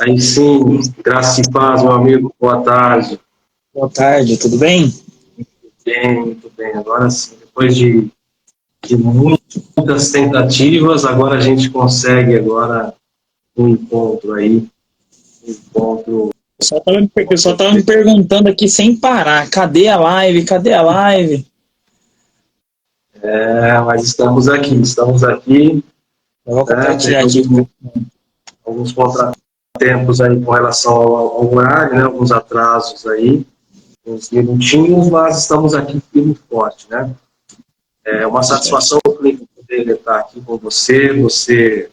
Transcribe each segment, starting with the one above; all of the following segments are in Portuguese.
Aí sim, graça e paz, meu amigo, boa tarde. Boa tarde, tudo bem? Muito bem. Agora sim, depois de muitas tentativas, agora a gente consegue agora um encontro aí, um encontro. O pessoal tava me perguntando aqui sem parar, cadê a live? Cadê a live? Mas estamos aqui, Eu vou né? compartilhar Teve aqui. alguns contratempos aí com relação ao horário, né? Alguns atrasos aí, uns minutinhos, mas estamos aqui firme e forte, né? É uma satisfação, Cleiton, poder estar aqui com você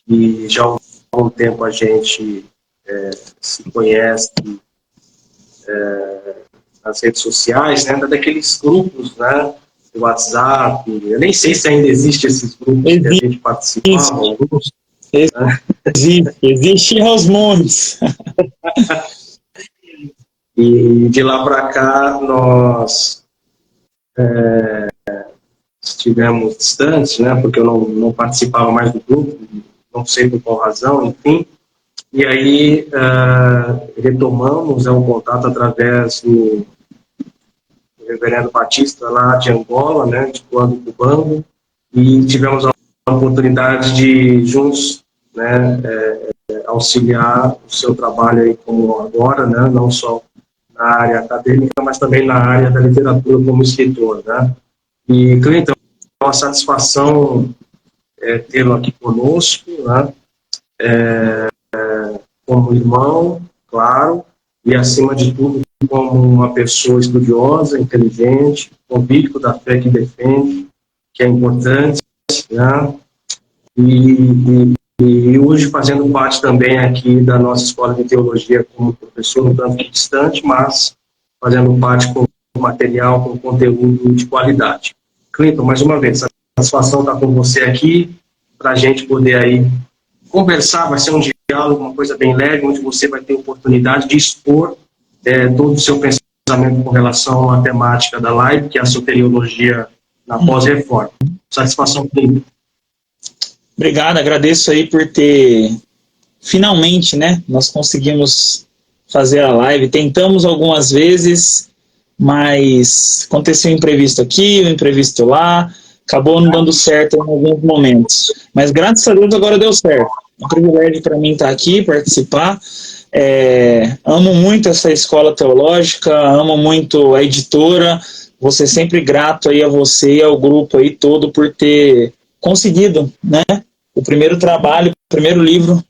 que já há algum tempo a gente se conhece nas redes sociais, né, daqueles grupos, né, do WhatsApp, eu nem sei se ainda existe esses grupos que a gente participava, alguns. Existe aos montes. E de lá para cá nós estivemos distantes, né, porque eu não participava mais do grupo, não sei por qual razão, enfim. E aí retomamos o contato através do Reverendo Batista lá de Angola, né, de Cuando Cubano, e tivemos a oportunidade de juntos, né, auxiliar o seu trabalho aí como agora, né, não só na área acadêmica, mas também na área da literatura como escritor, né. E, Cleiton, é uma satisfação tê-lo aqui conosco, né, como irmão, claro, e acima de tudo como uma pessoa estudiosa, inteligente, convicto da fé que defende, que é importante, né? E hoje fazendo parte também aqui da nossa escola de teologia como professor, um tanto que distante, mas fazendo parte com material, com conteúdo de qualidade. Cleiton, mais uma vez, a satisfação estar com você aqui, para a gente poder aí conversar, vai ser um diálogo, uma coisa bem leve, onde você vai ter oportunidade de expor todo o seu pensamento com relação à temática da live, que é a soteriologia na pós-reforma. Satisfação comigo. Obrigado, agradeço aí por ter, finalmente, né, nós conseguimos fazer a live. Tentamos algumas vezes, mas aconteceu um imprevisto aqui, um imprevisto lá, acabou não dando certo em alguns momentos. Mas graças a Deus agora deu certo. É um privilégio para mim estar aqui, participar. Amo muito essa escola teológica, amo muito a editora, vou ser sempre grato aí a você e ao grupo aí todo por ter conseguido, né, o primeiro trabalho, o primeiro livro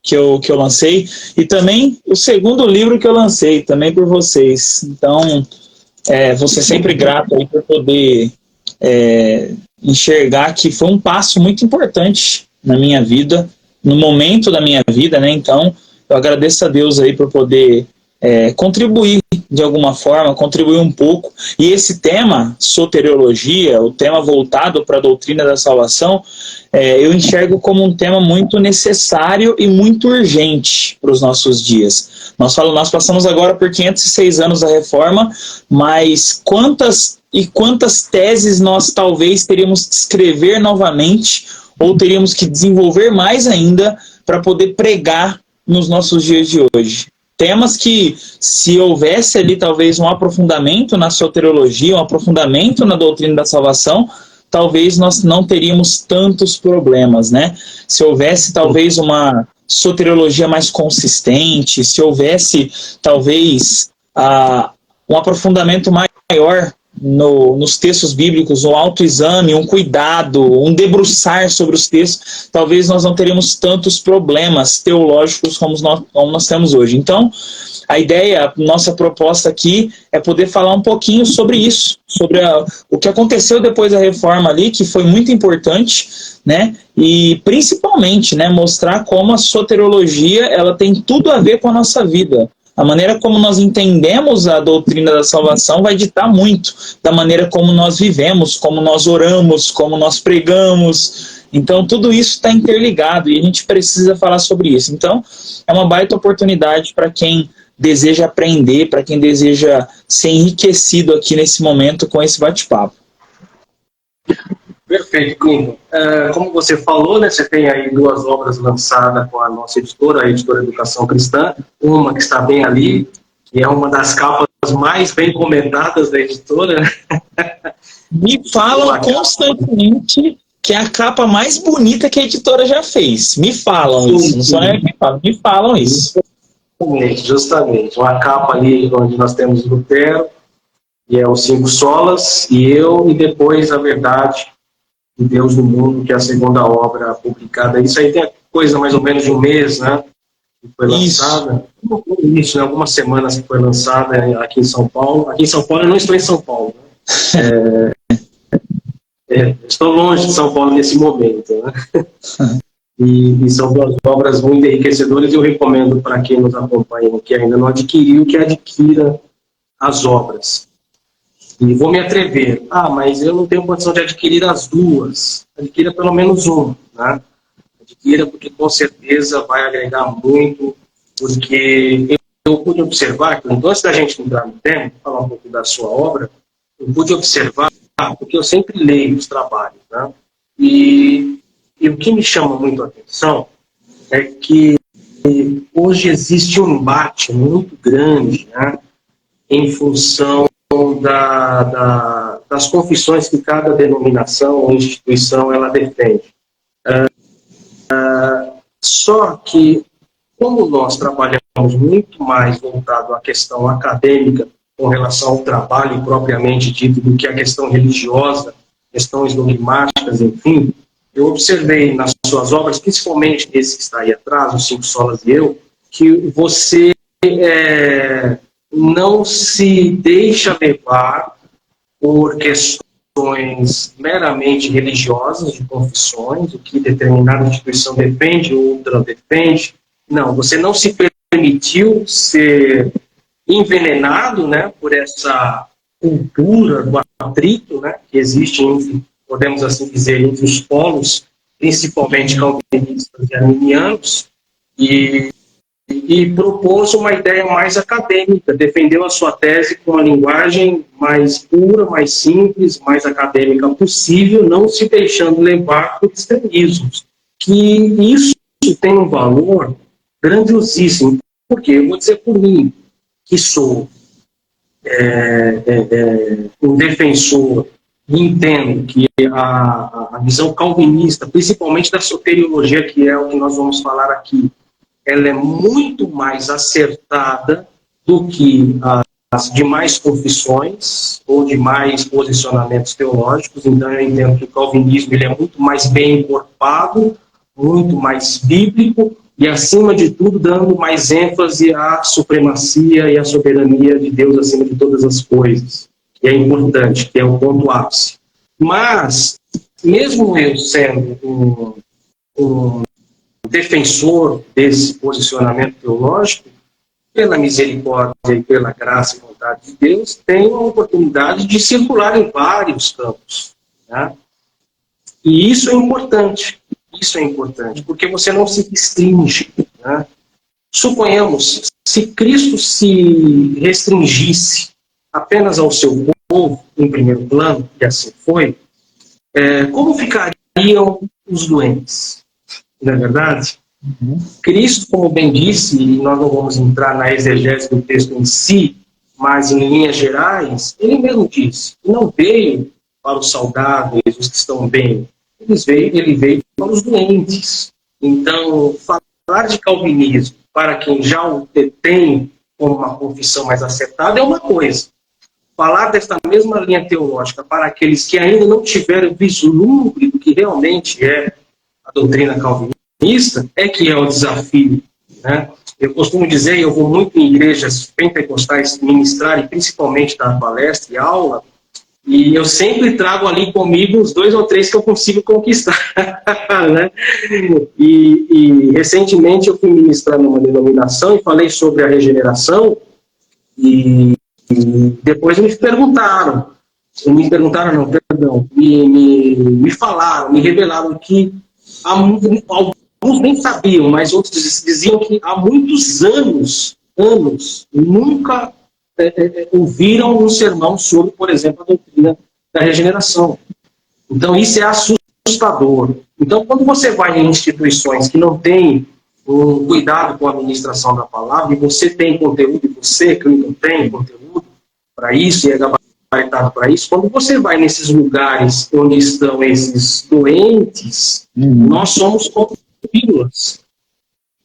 que eu lancei, e também o segundo livro que eu lancei, também por vocês. Então, vou ser sempre grato aí por poder enxergar que foi um passo muito importante na minha vida, no momento da minha vida, né? Então, eu agradeço a Deus aí por poder contribuir de alguma forma, contribuir um pouco. E esse tema, soteriologia, o tema voltado para a doutrina da salvação, eu enxergo como um tema muito necessário e muito urgente para os nossos dias. Nós passamos agora por 506 anos da Reforma, mas quantas teses nós talvez teríamos que escrever novamente ou teríamos que desenvolver mais ainda para poder pregar nos nossos dias de hoje. Temas que, se houvesse ali talvez um aprofundamento na soteriologia, um aprofundamento na doutrina da salvação, talvez nós não teríamos tantos problemas, né? Se houvesse talvez uma soteriologia mais consistente, se houvesse talvez um aprofundamento maior nos textos bíblicos, um autoexame, um cuidado, um debruçar sobre os textos, talvez nós não teríamos tantos problemas teológicos como nós temos hoje. Então, a ideia, nossa proposta aqui é poder falar um pouquinho sobre isso, sobre o que aconteceu depois da reforma ali, que foi muito importante, né? E principalmente, né, mostrar como a soteriologia ela tem tudo a ver com a nossa vida. A maneira como nós entendemos a doutrina da salvação vai ditar muito da maneira como nós vivemos, como nós oramos, como nós pregamos. Então, tudo isso está interligado e a gente precisa falar sobre isso. Então, é uma baita oportunidade para quem deseja aprender, para quem deseja ser enriquecido aqui nesse momento com esse bate-papo. Perfeito, Clinton. Como você falou, né, você tem aí 2 obras lançadas com a nossa editora, a Editora Educação Cristã, uma que está bem ali, que é uma das capas mais bem comentadas da editora. Me falam constantemente que é a capa mais bonita que a editora já fez. Me falam isso, não sou eu que falo, me falam isso. Justamente. Uma capa ali onde nós temos Lutero, e é os 5 solas, e eu, e depois a Verdade de Deus no Mundo, que é a segunda obra publicada. Isso aí tem coisa mais ou menos de um mês, né? Que foi lançada. Isso, né? Algumas semanas que foi lançada aqui em São Paulo. Aqui em São Paulo, eu não estou em São Paulo, né? Estou longe de São Paulo nesse momento, né? E são 2 obras muito enriquecedoras e eu recomendo para quem nos acompanha, que ainda não adquiriu, que adquira as obras. E vou me atrever. Mas eu não tenho condição de adquirir as 2. Adquira pelo menos uma, né? Adquira porque com certeza vai agregar muito, porque eu pude observar, então antes da gente entrar no tema, falar um pouco da sua obra, eu pude observar, porque eu sempre leio os trabalhos, né? E o que me chama muito a atenção é que hoje existe um embate muito grande, né, em função das confissões que cada denominação ou instituição ela defende. Só que, como nós trabalhamos muito mais voltado à questão acadêmica com relação ao trabalho propriamente dito do que a questão religiosa, questões dogmáticas, enfim, eu observei nas suas obras, principalmente esse que está aí atrás, os 5 solas e eu, que você não se deixa levar por questões meramente religiosas, de confissões, o que determinada instituição defende, outra defende. Não, você não se permitiu ser envenenado, né, por essa cultura do atrito, né, que existe entre, podemos assim dizer, entre os polos, principalmente calvinistas e arminianos, e propôs uma ideia mais acadêmica, defendeu a sua tese com a linguagem mais pura, mais simples, mais acadêmica possível, não se deixando levar por extremismos. Que isso tem um valor grandiosíssimo, porque eu vou dizer por mim, que sou um defensor e entendo que a visão calvinista, principalmente da soteriologia, que é o que nós vamos falar aqui, ela é muito mais acertada do que as demais confissões ou demais posicionamentos teológicos. Então eu entendo que o calvinismo ele é muito mais bem encorpado, muito mais bíblico e, acima de tudo, dando mais ênfase à supremacia e à soberania de Deus acima de todas as coisas, que é importante, que é o ponto ápice. Mas, mesmo eu sendo um defensor desse posicionamento teológico, pela misericórdia e pela graça e vontade de Deus, tenho a oportunidade de circular em vários campos, né? E isso é importante, porque você não se restringe, né? Suponhamos, se Cristo se restringisse apenas ao seu povo, em primeiro plano, e assim foi, como ficariam os doentes? Não é verdade? Cristo, como bem disse, e nós não vamos entrar na exegese do texto em si, mas em linhas gerais, ele mesmo disse, não veio para os saudáveis, os que estão bem, ele veio para os doentes. Então, falar de calvinismo para quem já o detém como uma confissão mais acertada é uma coisa. Falar desta mesma linha teológica para aqueles que ainda não tiveram vislumbre do que realmente é a doutrina calvinista é que é o desafio, né? Eu costumo dizer, eu vou muito em igrejas pentecostais ministrar e principalmente dar palestra e aula, e eu sempre trago ali comigo os 2 ou 3 que eu consigo conquistar, né? E recentemente eu fui ministrar numa denominação e falei sobre a regeneração e depois me falaram, me revelaram que alguns nem sabiam, mas outros diziam que há muitos anos, nunca ouviram um sermão sobre, por exemplo, a doutrina da regeneração. Então, isso é assustador. Então, quando você vai em instituições que não têm um cuidado com a administração da palavra, e você tem conteúdo, e você, que não tem conteúdo para isso, e é gabaritado para isso, quando você vai nesses lugares onde estão esses doentes, nós somos como pílulas.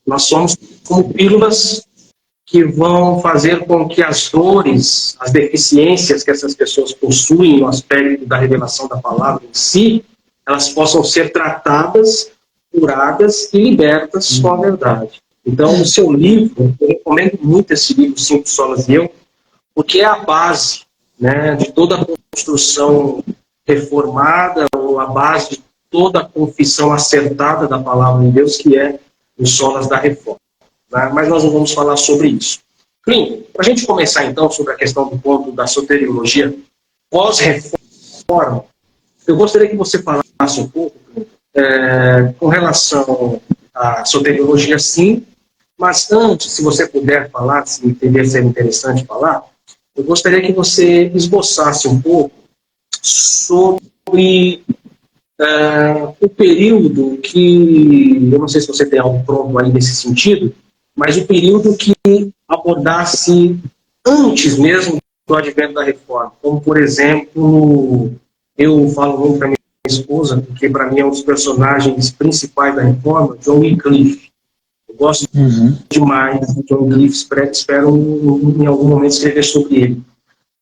Nós somos como pílulas que vão fazer com que as dores, as deficiências que essas pessoas possuem no aspecto da revelação da palavra em si, elas possam ser tratadas, curadas e libertas com a verdade. Então, o seu livro, eu recomendo muito esse livro, Cinco Solas e Eu, porque é a base, né, de toda a construção reformada, ou a base de toda a confissão acertada da palavra de Deus, que é os solas da reforma. Né? Mas nós não vamos falar sobre isso. Clinton, para a gente começar então sobre a questão do ponto da soteriologia pós-reforma, eu gostaria que você falasse um pouco, Clinton, com relação à soteriologia, sim, mas antes, se você puder falar, se entender ser interessante falar, eu gostaria que você esboçasse um pouco sobre o período que, eu não sei se você tem algo pronto aí nesse sentido, mas o período que abordasse antes mesmo do advento da reforma, como, por exemplo, eu falo muito para minha esposa, porque para mim é um dos personagens principais da reforma, John Wycliffe. Eu gosto demais de John Wycliffe, espero em algum momento escrever sobre ele.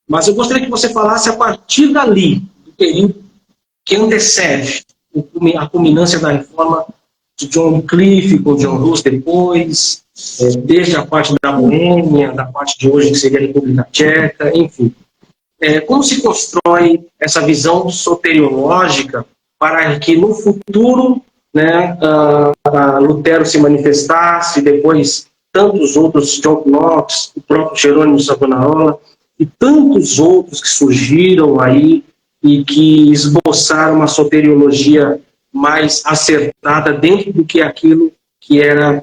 Mas eu gostaria que você falasse a partir dali, do período que antecede a culminância da reforma de John Wycliffe, com John Hus depois, desde a parte da Boêmia, da parte de hoje que seria a República Tcheca, enfim. Como se constrói essa visão soteriológica para que no futuro, né, Lutero se manifestasse, depois tantos outros, John Knox, o próprio Jerônimo Savonarola, e tantos outros que surgiram aí e que esboçaram uma soteriologia mais acertada dentro do que aquilo que era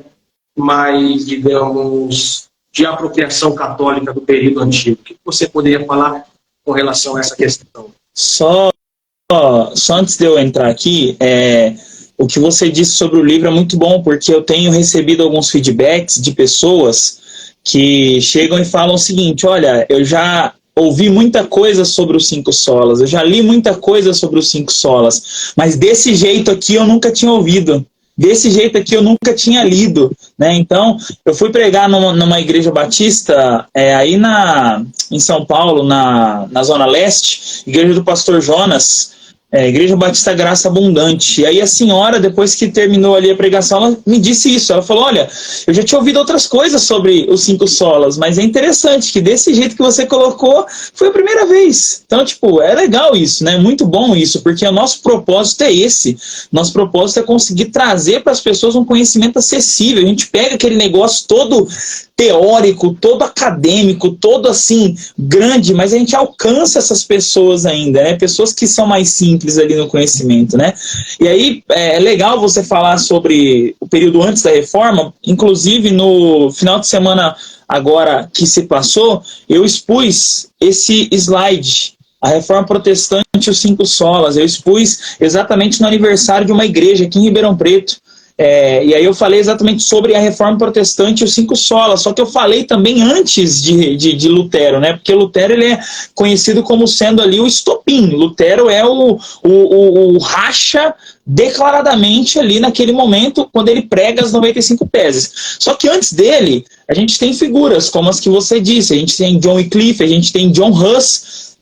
mais, digamos, de apropriação católica do período antigo. O que você poderia falar com relação a essa questão? Só antes de eu entrar aqui, o que você disse sobre o livro é muito bom, porque eu tenho recebido alguns feedbacks de pessoas que chegam e falam o seguinte: olha, eu já ouvi muita coisa sobre os cinco solas, eu já li muita coisa sobre os cinco solas, mas desse jeito aqui eu nunca tinha ouvido, desse jeito aqui eu nunca tinha lido, né? Então, eu fui pregar numa igreja batista aí em São Paulo, na Zona Leste, igreja do pastor Jonas, Igreja Batista Graça Abundante. E aí a senhora, depois que terminou ali a pregação, ela me disse isso. Ela falou: olha, eu já tinha ouvido outras coisas sobre os cinco solas, mas é interessante que desse jeito que você colocou, foi a primeira vez. Então, tipo, é legal isso, né? Muito bom isso, porque o nosso propósito é esse. Nosso propósito é conseguir trazer para as pessoas um conhecimento acessível. A gente pega aquele negócio todo teórico, todo acadêmico, todo assim, grande, mas a gente alcança essas pessoas ainda, né? Pessoas que são mais simples ali no conhecimento, né? E aí é legal você falar sobre o período antes da reforma. Inclusive no final de semana agora que se passou, eu expus esse slide, a Reforma Protestante e os Cinco Solas. Eu expus exatamente no aniversário de uma igreja aqui em Ribeirão Preto. E aí eu falei exatamente sobre a Reforma Protestante e os cinco solas, só que eu falei também antes de Lutero, né? Porque Lutero, ele é conhecido como sendo ali o estopim. Lutero é o racha declaradamente ali naquele momento, quando ele prega as 95 teses. Só que antes dele, a gente tem figuras como as que você disse. A gente tem John Wycliffe, a gente tem John Hus,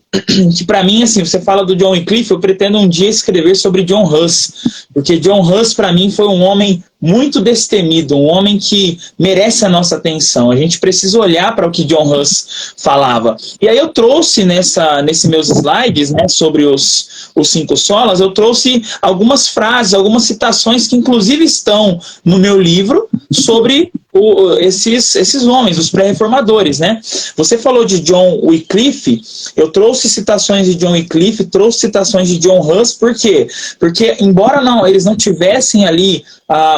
que para mim, assim, você fala do John Wycliffe, eu pretendo um dia escrever sobre John Hus, porque John Hus para mim foi um homem muito destemido, um homem que merece a nossa atenção. A gente precisa olhar para o que John Hus falava. E aí eu trouxe nesses meus slides, né, sobre os cinco solas, eu trouxe algumas frases, algumas citações que inclusive estão no meu livro sobre esses homens, os pré-reformadores, né? Você falou de John Wycliffe, eu trouxe citações de John Wycliffe, trouxe citações de John Hus, por quê? Porque embora eles não tivessem ali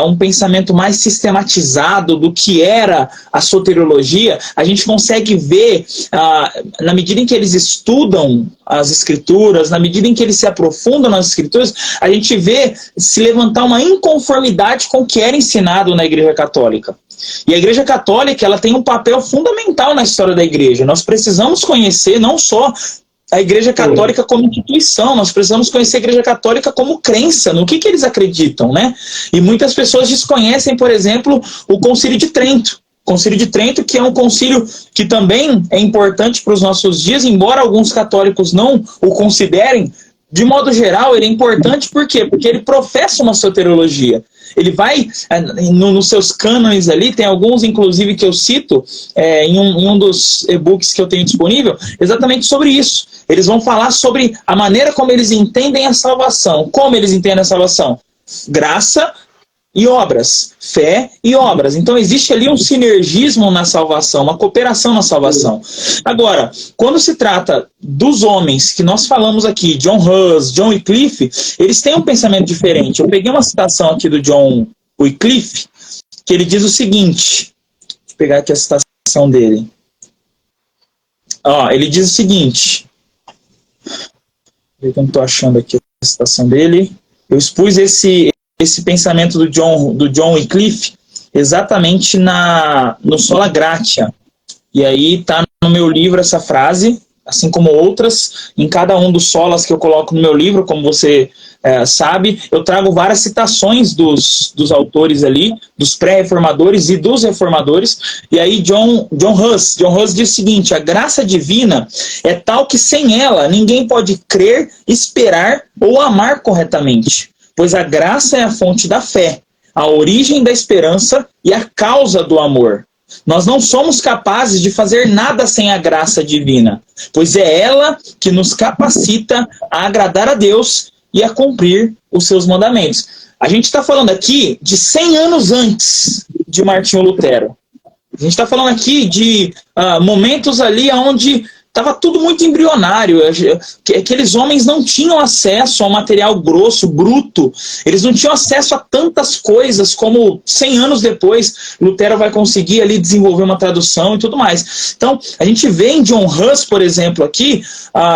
um um pensamento mais sistematizado do que era a soteriologia, a gente consegue ver, na medida em que eles estudam as escrituras, na medida em que eles se aprofundam nas escrituras, a gente vê se levantar uma inconformidade com o que era ensinado na Igreja Católica. E a Igreja Católica, ela tem um papel fundamental na história da Igreja. Nós precisamos conhecer não só a Igreja Católica como instituição, nós precisamos conhecer a Igreja Católica como crença, no que eles acreditam, né? E muitas pessoas desconhecem, por exemplo, o Concílio de Trento. O Concílio de Trento, que é um concílio que também é importante para os nossos dias, embora alguns católicos não o considerem, de modo geral, ele é importante por quê? Porque ele professa uma soteriologia. Ele vai, nos seus cânones ali, tem alguns, inclusive, que eu cito em um dos e-books que eu tenho disponível, exatamente sobre isso. Eles vão falar sobre a maneira como eles entendem a salvação. Como eles entendem a salvação? Graça e obras. Fé e obras. Então existe ali um sinergismo na salvação, uma cooperação na salvação. Agora, quando se trata dos homens que nós falamos aqui, John Huss, John Wycliffe, eles têm um pensamento diferente. Eu peguei uma citação aqui do John Wycliffe, que ele diz o seguinte, deixa eu pegar aqui a citação dele. Ele diz o seguinte, eu não estou achando aqui a citação dele, eu expus esse pensamento do John Wycliffe exatamente no Sola Gratia. E aí está no meu livro essa frase, assim como outras, em cada um dos solas que eu coloco no meu livro, como você sabe, eu trago várias citações dos autores ali, dos pré-reformadores e dos reformadores, e aí John Huss diz o seguinte: a graça divina é tal que sem ela ninguém pode crer, esperar ou amar corretamente, pois a graça é a fonte da fé, a origem da esperança e a causa do amor. Nós não somos capazes de fazer nada sem a graça divina, pois é ela que nos capacita a agradar a Deus e a cumprir os seus mandamentos. A gente está falando aqui de 100 anos antes de Martinho Lutero. A gente está falando aqui de momentos ali onde estava tudo muito embrionário. Aqueles homens não tinham acesso ao material grosso, bruto. Eles não tinham acesso a tantas coisas como 100 anos depois Lutero vai conseguir ali desenvolver uma tradução e tudo mais. Então, a gente vê em John Huss, por exemplo, aqui,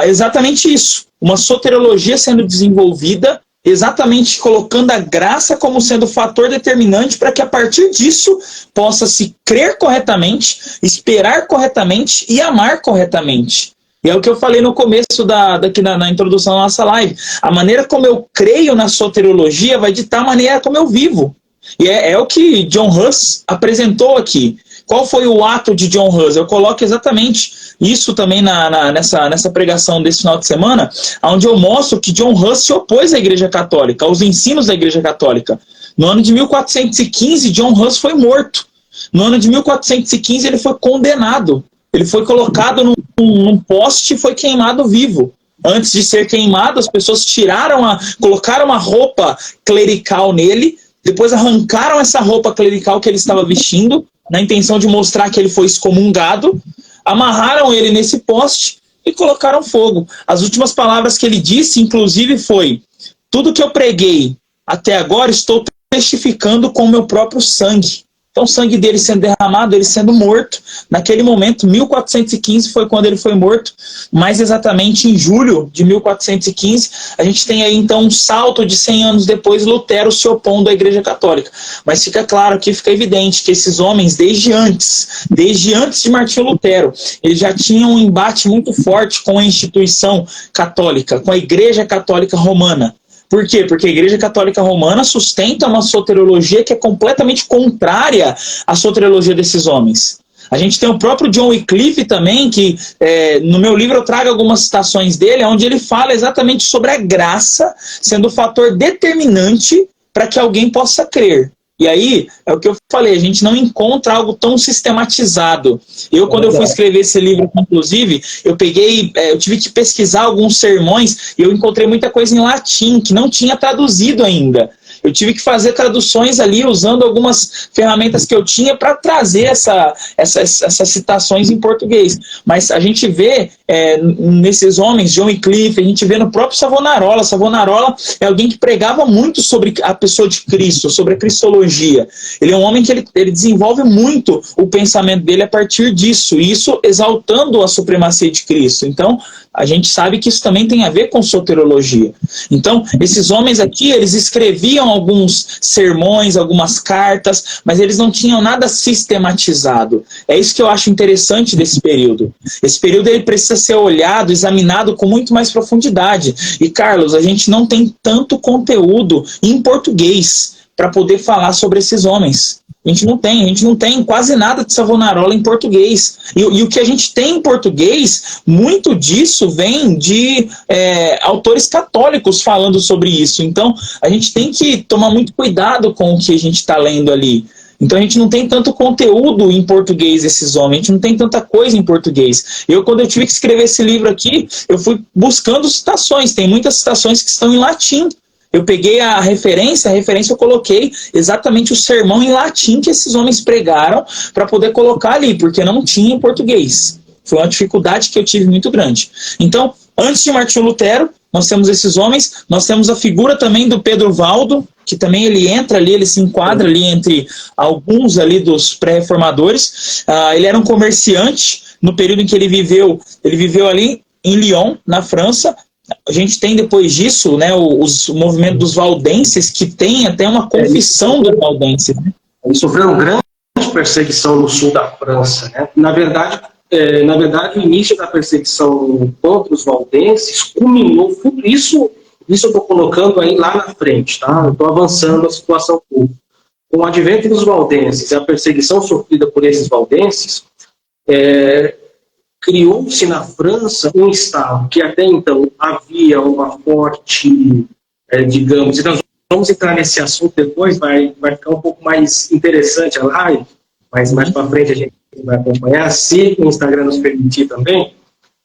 exatamente isso. Uma soteriologia sendo desenvolvida, exatamente colocando a graça como sendo o fator determinante para que a partir disso possa se crer corretamente, esperar corretamente e amar corretamente. E é o que eu falei no começo daqui na introdução da nossa live. A maneira como eu creio na soteriologia vai ditar a maneira como eu vivo. E é o que John Huss apresentou aqui. Qual foi o ato de John Huss? Eu coloco exatamente isso também nessa pregação desse final de semana, onde eu mostro que John Huss se opôs à Igreja Católica, aos ensinos da Igreja Católica. No ano de 1415, John Huss foi morto. No ano de 1415, ele foi condenado. Ele foi colocado num poste e foi queimado vivo. Antes de ser queimado, as pessoas colocaram uma roupa clerical nele, depois arrancaram essa roupa clerical que ele estava vestindo, na intenção de mostrar que ele foi excomungado, amarraram ele nesse poste e colocaram fogo. As últimas palavras que ele disse, inclusive, foi: tudo que eu preguei até agora estou testificando com o meu próprio sangue. Então o sangue dele sendo derramado, ele sendo morto. Naquele momento, 1415 foi quando ele foi morto, mais exatamente em julho de 1415. A gente tem aí então um salto de 100 anos depois, Lutero se opondo à Igreja Católica. Mas fica claro aqui, fica evidente que esses homens, desde antes de Martinho Lutero, eles já tinham um embate muito forte com a instituição católica, com a Igreja Católica Romana. Por quê? Porque a Igreja Católica Romana sustenta uma soteriologia que é completamente contrária à soteriologia desses homens. A gente tem o próprio John Wycliffe também, que no meu livro eu trago algumas citações dele, onde ele fala exatamente sobre a graça sendo o fator determinante para que alguém possa crer. E aí, é o que eu falei, a gente não encontra algo tão sistematizado. Quando eu fui escrever esse livro, inclusive, eu tive que pesquisar alguns sermões e eu encontrei muita coisa em latim, que não tinha traduzido ainda. eu tive que fazer traduções ali usando algumas ferramentas que eu tinha para trazer essas citações em português. Mas a gente vê nesses homens, John Wycliffe, a gente vê no próprio Savonarola. Savonarola é alguém que pregava muito sobre a pessoa de Cristo, sobre a cristologia. Ele é um homem que ele desenvolve muito o pensamento dele a partir disso, e isso exaltando a supremacia de Cristo. Então, a gente sabe que isso também tem a ver com soteriologia. Então, esses homens aqui, eles escreviam alguns sermões, algumas cartas, mas eles não tinham nada sistematizado. É isso que eu acho interessante desse período. Esse período ele precisa ser olhado, examinado com muito mais profundidade. E, Carlos, a gente não tem tanto conteúdo em português para poder falar sobre esses homens. A gente não tem quase nada de Savonarola em português. E o que a gente tem em português, muito disso vem de autores católicos falando sobre isso. Então, a gente tem que tomar muito cuidado com o que a gente está lendo ali. Então, a gente não tem tanto conteúdo em português, esses homens. A gente não tem tanta coisa em português. Quando eu tive que escrever esse livro aqui, eu fui buscando citações. Tem muitas citações que estão em latim. Eu peguei a referência eu coloquei exatamente o sermão em latim que esses homens pregaram para poder colocar ali, porque não tinha em português. Foi uma dificuldade que eu tive muito grande. Então, antes de Martinho Lutero, nós temos esses homens, nós temos a figura também do Pedro Valdo, que também ele entra ali, ele se enquadra ali entre alguns ali dos pré-reformadores. Ele era um comerciante no período em que ele viveu ali em Lyon, na França. A gente tem depois disso, né, o movimento dos valdenses, que tem até uma confissão dos valdenses. Né? Eles sofreram grande perseguição no sul da França. Né? Na verdade, o início da perseguição contra os valdenses culminou, isso eu estou colocando aí lá na frente, tá? Eu estou avançando a situação pouco. Com o advento dos valdenses e a perseguição sofrida por esses valdenses, criou-se na França um Estado que até então havia uma forte, digamos, nós vamos entrar nesse assunto depois, vai ficar um pouco mais interessante a live, mas mais para frente a gente vai acompanhar, se o Instagram nos permitir também,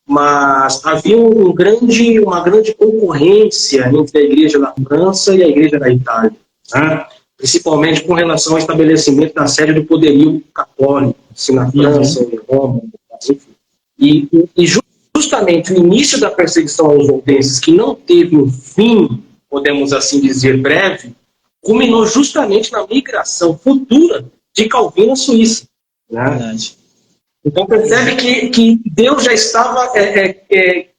mas havia uma grande concorrência entre a Igreja da França e a Igreja da Itália, né? Principalmente com relação ao estabelecimento da sede do poderio católico, se na França ou em Roma, enfim. E justamente o início da perseguição aos valdenses, que não teve um fim, podemos assim dizer, breve, culminou justamente na migração futura de Calvino à Suíça. Né? Então percebe que Deus já estava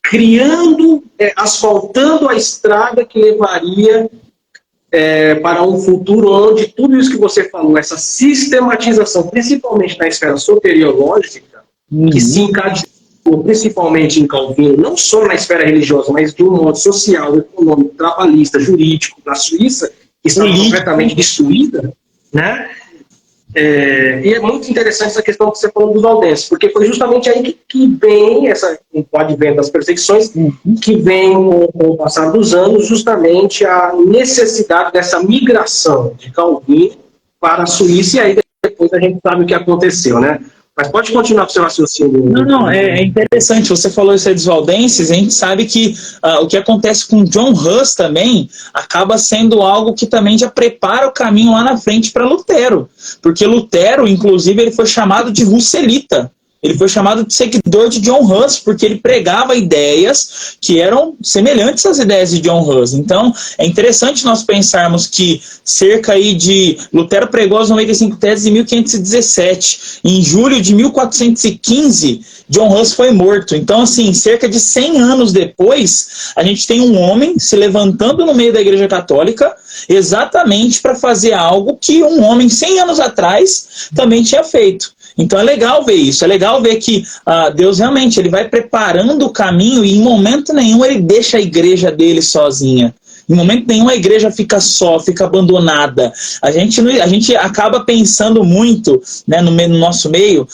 criando, asfaltando a estrada que levaria para um futuro onde tudo isso que você falou, essa sistematização, principalmente na esfera soteriológica, que se encadeou principalmente em Calvino, não só na esfera religiosa, mas de um modo social, econômico, trabalhista, jurídico, na Suíça, que está completamente destruída, né? E é muito interessante essa questão que você falou dos valdenses, porque foi justamente aí que vem, com o advento das perseguições, que vem, com o passar dos anos, justamente a necessidade dessa migração de Calvino para a Suíça, e aí depois a gente sabe o que aconteceu, né? Mas pode continuar com o seu raciocínio. Não, é interessante. Você falou isso aí dos valdenses, a gente sabe que o que acontece com John Huss também acaba sendo algo que também já prepara o caminho lá na frente para Lutero. Porque Lutero, inclusive, ele foi chamado de Husserlita. Ele foi chamado de seguidor de John Huss, porque ele pregava ideias que eram semelhantes às ideias de John Huss. Então, é interessante nós pensarmos que cerca aí de... Lutero pregou as 95 teses em 1517. Em julho de 1415, John Huss foi morto. Então, assim, cerca de 100 anos depois, a gente tem um homem se levantando no meio da Igreja Católica exatamente para fazer algo que um homem 100 anos atrás também tinha feito. Então é legal ver isso, é legal ver que Deus realmente ele vai preparando o caminho e em momento nenhum ele deixa a igreja dele sozinha. Em momento nenhum a igreja fica só, fica abandonada. A gente acaba pensando muito, né, no nosso meio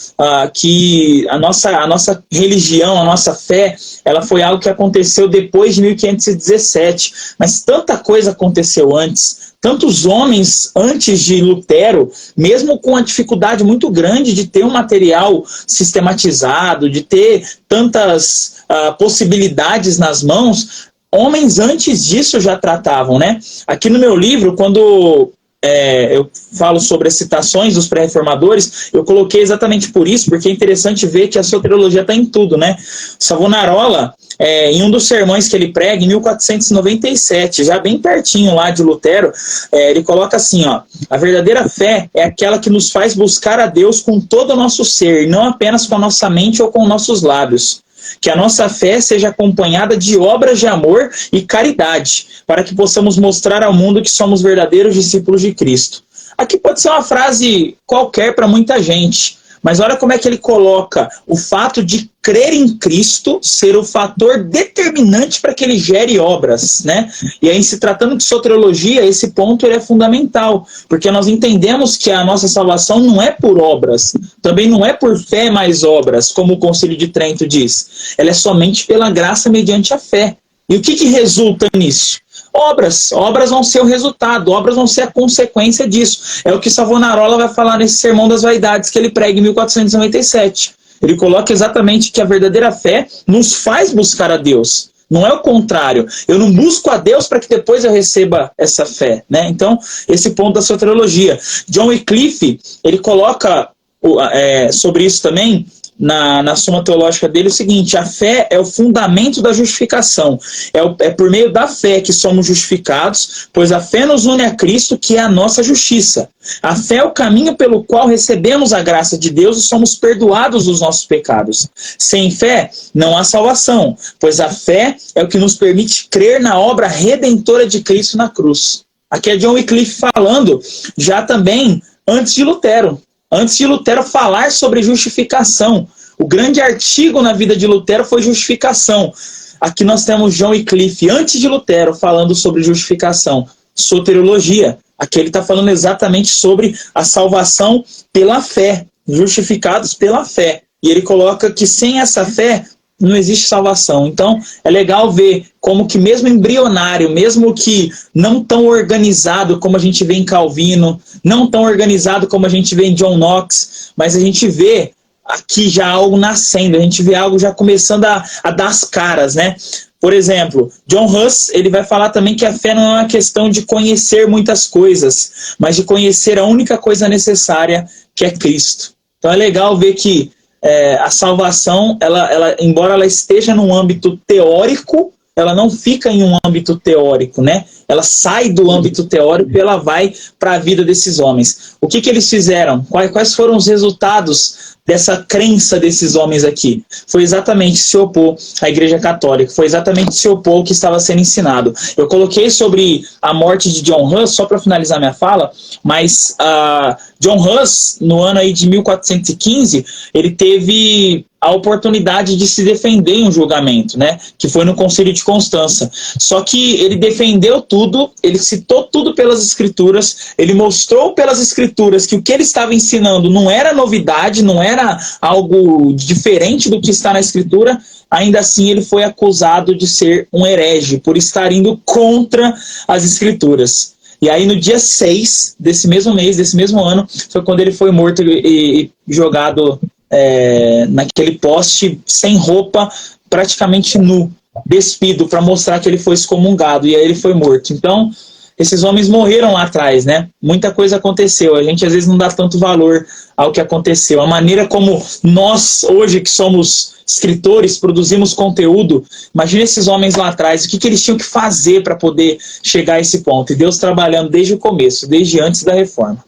que a nossa religião, a nossa fé, ela foi algo que aconteceu depois de 1517. Mas tanta coisa aconteceu antes. Tantos homens antes de Lutero, mesmo com a dificuldade muito grande de ter um material sistematizado, de ter tantas possibilidades nas mãos, homens antes disso já tratavam, né? Aqui no meu livro, quando eu falo sobre as citações dos pré-reformadores, eu coloquei exatamente por isso, porque é interessante ver que a soteriologia está em tudo, né? Savonarola, em um dos sermões que ele prega, em 1497, já bem pertinho lá de Lutero, ele coloca assim, ó: a verdadeira fé é aquela que nos faz buscar a Deus com todo o nosso ser, e não apenas com a nossa mente ou com nossos lábios. Que a nossa fé seja acompanhada de obras de amor e caridade, para que possamos mostrar ao mundo que somos verdadeiros discípulos de Cristo. Aqui pode ser uma frase qualquer para muita gente, mas olha como é que ele coloca o fato de crer em Cristo ser o fator determinante para que ele gere obras, né? E aí, se tratando de soteriologia, esse ponto ele é fundamental, porque nós entendemos que a nossa salvação não é por obras, também não é por fé mais obras, como o Concílio de Trento diz. Ela é somente pela graça mediante a fé. E o que resulta nisso? Obras vão ser o resultado, obras vão ser a consequência disso. É o que Savonarola vai falar nesse Sermão das Vaidades que ele prega em 1497. Ele coloca exatamente que a verdadeira fé nos faz buscar a Deus. Não é o contrário. Eu não busco a Deus para que depois eu receba essa fé, né? Então, esse ponto da soteriologia. John Wycliffe, ele coloca sobre isso também, na Suma Teológica dele, o seguinte: a fé é o fundamento da justificação. É por meio da fé que somos justificados, pois a fé nos une a Cristo, que é a nossa justiça. A fé é o caminho pelo qual recebemos a graça de Deus e somos perdoados dos nossos pecados. Sem fé, não há salvação, pois a fé é o que nos permite crer na obra redentora de Cristo na cruz. Aqui é John Wycliffe falando, já também antes de Lutero. Antes de Lutero falar sobre justificação. O grande artigo na vida de Lutero foi justificação. Aqui nós temos John Wycliffe, antes de Lutero, falando sobre justificação. Soteriologia. Aqui ele está falando exatamente sobre a salvação pela fé. Justificados pela fé. E ele coloca que sem essa fé não existe salvação. Então, é legal ver como que mesmo embrionário, mesmo que não tão organizado como a gente vê em Calvino, não tão organizado como a gente vê em John Knox, mas a gente vê aqui já algo nascendo, a gente vê algo já começando a dar as caras, né? Por exemplo, John Huss, ele vai falar também que a fé não é uma questão de conhecer muitas coisas, mas de conhecer a única coisa necessária, que é Cristo. Então é legal ver que a salvação, embora ela esteja num âmbito teórico, ela não fica em um âmbito teórico, né? Ela sai do âmbito teórico e ela vai para a vida desses homens. O que eles fizeram? Quais foram os resultados dessa crença desses homens aqui? Foi exatamente se opor à Igreja Católica, foi exatamente se opor ao que estava sendo ensinado. Eu coloquei sobre a morte de John Huss, só para finalizar minha fala, mas John Huss, no ano aí de 1415, ele teve a oportunidade de se defender em um julgamento, né? Que foi no Concílio de Constança. Só que ele defendeu tudo, ele citou tudo pelas Escrituras, ele mostrou pelas Escrituras que o que ele estava ensinando não era novidade, não era algo diferente do que está na Escritura. Ainda assim, ele foi acusado de ser um herege, por estar indo contra as Escrituras. E aí, no dia 6 desse mesmo mês, desse mesmo ano, foi quando ele foi morto e jogado naquele poste, sem roupa, praticamente nu, despido, para mostrar que ele foi excomungado, e aí ele foi morto. Então, esses homens morreram lá atrás, né? Muita coisa aconteceu, a gente às vezes não dá tanto valor ao que aconteceu. A maneira como nós, hoje que somos escritores, produzimos conteúdo, imagina esses homens lá atrás, o que eles tinham que fazer para poder chegar a esse ponto, e Deus trabalhando desde o começo, desde antes da reforma.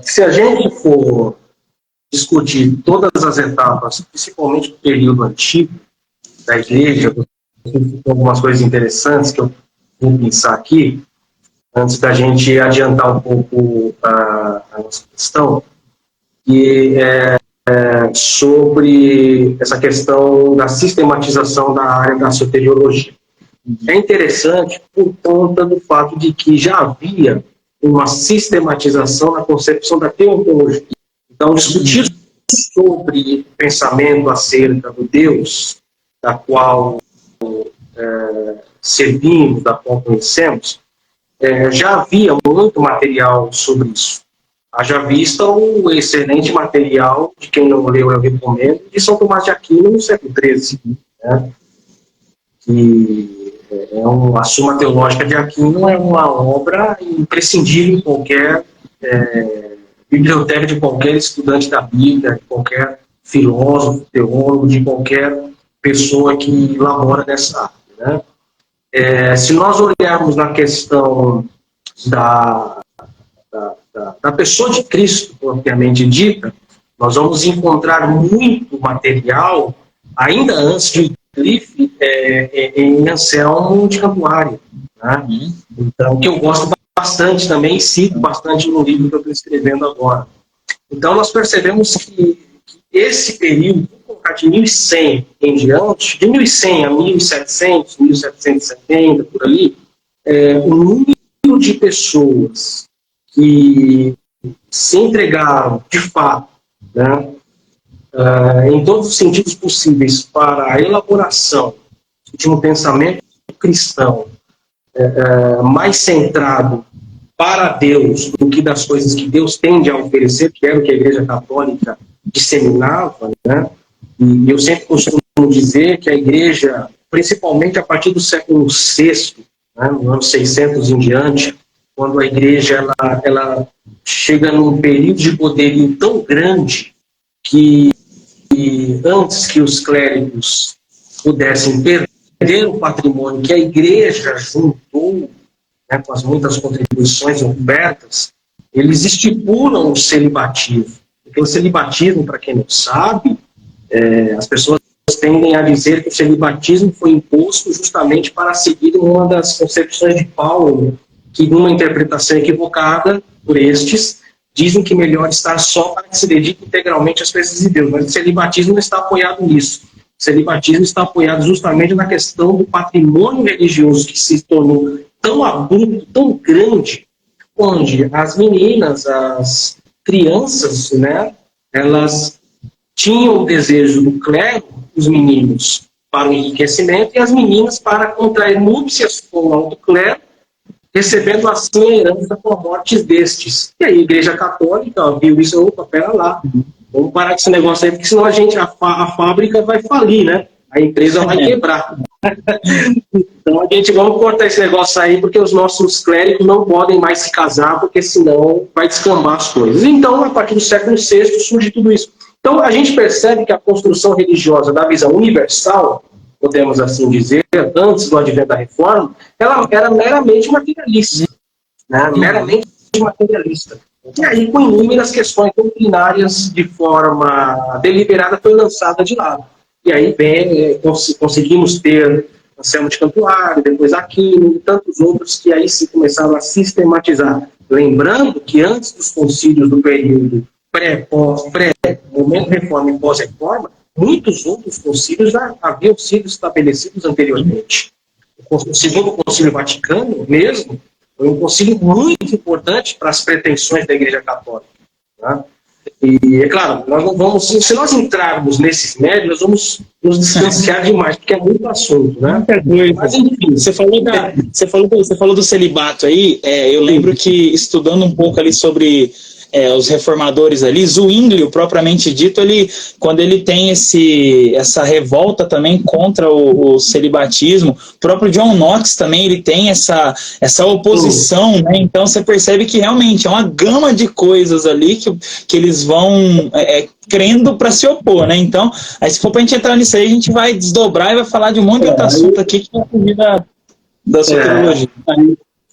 Se a gente for discutir todas as etapas, principalmente o período antigo da igreja, tem algumas coisas interessantes que eu vou pensar aqui, antes da gente adiantar um pouco a nossa questão, que é sobre essa questão da sistematização da área da soteriologia. É interessante por conta do fato de que já havia uma sistematização na concepção da teologia. Então, discutir sobre pensamento acerca do Deus, da qual servimos, da qual conhecemos, já havia muito material sobre isso. Haja vista o excelente material, de quem não leu eu recomendo, de São Tomás de Aquino no século XIII. Né? que a Suma Teológica de Aquino é uma obra imprescindível em qualquer biblioteca de qualquer estudante da Bíblia, de qualquer filósofo, teólogo, de qualquer pessoa que labora nessa área, né? Se nós olharmos na questão da pessoa de Cristo, propriamente dita, nós vamos encontrar muito material, ainda antes de Wycliffe, em Anselmo de Cantuária, né? Então, que eu gosto bastante também, cito bastante no livro que eu estou escrevendo agora. Então, nós percebemos que esse período, de 1100 em diante, de 1100 a 1700, 1770, por ali, o número de pessoas que se entregaram, de fato, né, em todos os sentidos possíveis, para a elaboração de um pensamento cristão mais centrado para Deus do que das coisas que Deus tende a oferecer, que era o que a Igreja Católica disseminava, né? E eu sempre costumo dizer que a Igreja, principalmente a partir do século VI, né, no ano 600 em diante, quando a Igreja ela chega num período de poderio tão grande que antes que os clérigos pudessem perder o patrimônio que a Igreja juntou, né, com as muitas contribuições ofertas, eles estipulam o celibatismo. Porque o celibatismo, para quem não sabe, as pessoas tendem a dizer que o celibatismo foi imposto justamente para seguir uma das concepções de Paulo, que numa interpretação equivocada por estes, dizem que melhor estar só para que se dedique integralmente às coisas de Deus. Mas o celibatismo não está apoiado nisso. O celibatismo está apoiado justamente na questão do patrimônio religioso que se tornou tão abrupto, tão grande, onde as meninas, as crianças, né, elas tinham o desejo do clero, os meninos, para o enriquecimento, e as meninas para contrair núpcias com o alto clero, recebendo assim a herança com a morte destes. E aí a Igreja Católica viu isso, opa, pera lá, vamos parar com esse negócio aí, porque senão a fábrica vai falir, né? A empresa vai quebrar. Então vamos cortar esse negócio aí, porque os nossos clérigos não podem mais se casar, porque senão vai descambar as coisas. Então, a partir do século VI, surge tudo isso. Então, a gente percebe que a construção religiosa da visão universal, podemos assim dizer, antes do advento da Reforma, ela era meramente materialista. Né? Meramente materialista. E aí, com inúmeras questões doutrinárias, de forma deliberada, foi lançada de lado. E aí conseguimos ter Anselmo de Cantuária, depois Aquino e tantos outros que aí se começaram a sistematizar. Lembrando que antes dos concílios do período momento reforma e pós-reforma, muitos outros concílios já haviam sido estabelecidos anteriormente. O segundo concílio vaticano, mesmo, foi um concílio muito importante para as pretensões da Igreja Católica. Tá? E, é claro, nós não vamos, se nós entrarmos nesses médios, nós vamos nos distanciar demais, porque é muito assunto, né? Mas, enfim, você falou do celibato aí, eu lembro que, estudando um pouco ali sobre os reformadores ali, Zwinglio, propriamente dito, quando ele tem essa revolta também contra o celibatismo, o próprio John Knox também, ele tem essa oposição, né? Então você percebe que realmente é uma gama de coisas ali que eles vão crendo para se opor, né? Então, aí se for para a gente entrar nisso aí, a gente vai desdobrar e vai falar de um monte de outro assunto aqui que é a vida da soteriologia.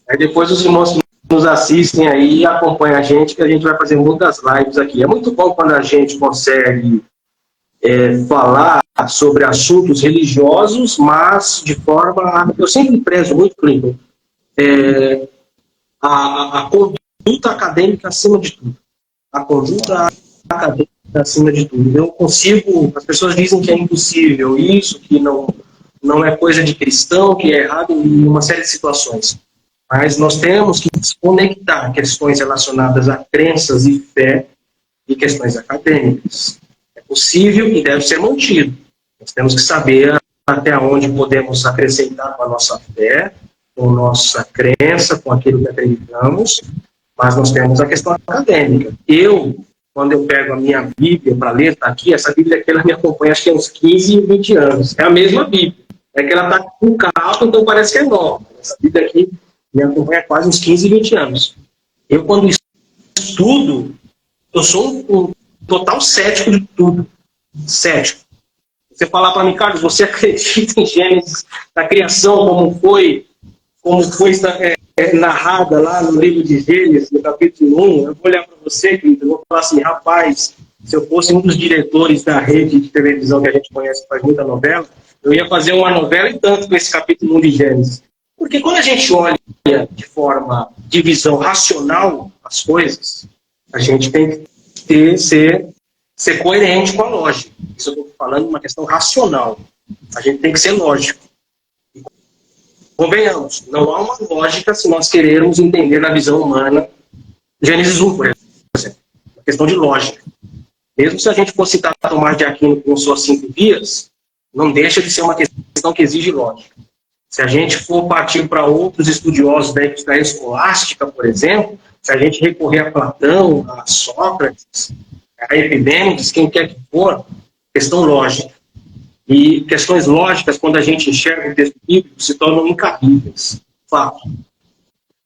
Aí depois os irmãos que nos assistem aí e acompanham a gente, que a gente vai fazer muitas lives aqui. É muito bom quando a gente consegue falar sobre assuntos religiosos, mas de forma... Eu sempre prezo muito, Clinton, a conduta acadêmica acima de tudo. A conduta acadêmica acima de tudo. Eu consigo... As pessoas dizem que é impossível isso, que não é coisa de cristão, que é errado em uma série de situações. Mas nós temos que desconectar questões relacionadas a crenças e fé e questões acadêmicas. É possível e deve ser mantido. Nós temos que saber até onde podemos acrescentar com a nossa fé, com nossa crença, com aquilo que acreditamos, mas nós temos a questão acadêmica. Quando eu pego a minha Bíblia para ler, está aqui, essa Bíblia aqui ela me acompanha acho que há uns 15 e 20 anos. É a mesma Bíblia. É que ela está com o carro, então parece que é nova. Essa vida aqui me acompanha há quase uns 15, 20 anos. Eu, quando estudo, eu sou um total cético de tudo. Cético. Você falar para mim, Carlos, você acredita em Gênesis, na criação, como foi narrada lá no livro de Gênesis, no capítulo 1, eu vou olhar para você, querido, eu vou falar assim, rapaz, se eu fosse um dos diretores da rede de televisão que a gente conhece, faz muita novela, eu ia fazer uma novela e tanto com esse capítulo 1 de Gênesis. Porque quando a gente olha de visão racional as coisas, a gente tem que ser coerente com a lógica. Isso eu estou falando de uma questão racional. A gente tem que ser lógico. Convenhamos, não há uma lógica se nós queremos entender na visão humana Gênesis 1, por exemplo. Uma questão de lógica. Mesmo se a gente for citar Tomás de Aquino com suas 5 vias, não deixa de ser uma questão que exige lógica. Se a gente for partir para outros estudiosos da escolástica, por exemplo, se a gente recorrer a Platão, a Sócrates, a Epimênides, quem quer que for, questão lógica. E questões lógicas, quando a gente enxerga o texto bíblico, se tornam incabíveis. Fato.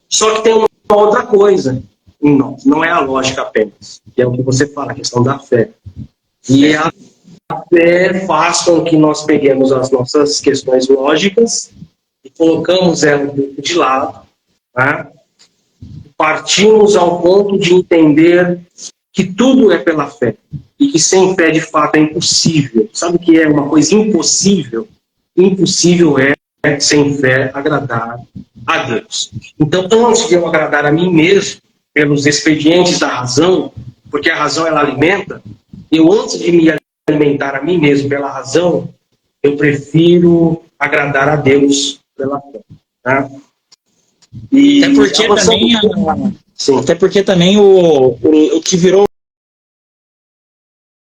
Só que tem uma outra coisa em nós, não é a lógica apenas, que é o que você fala, a questão da fé. E a fé faz com que nós peguemos as nossas questões lógicas e colocamos ela um pouco de lado, né? Partimos ao ponto de entender que tudo é pela fé e que sem fé de fato é impossível. Sabe o que é uma coisa impossível? Impossível é, sem fé, agradar a Deus. Então, antes de eu agradar a mim mesmo, pelos expedientes da razão, porque a razão ela alimenta, eu antes de me alimentar a mim mesmo pela razão, eu prefiro agradar a Deus pela fé. Tá? E até porque também, até porque também o que virou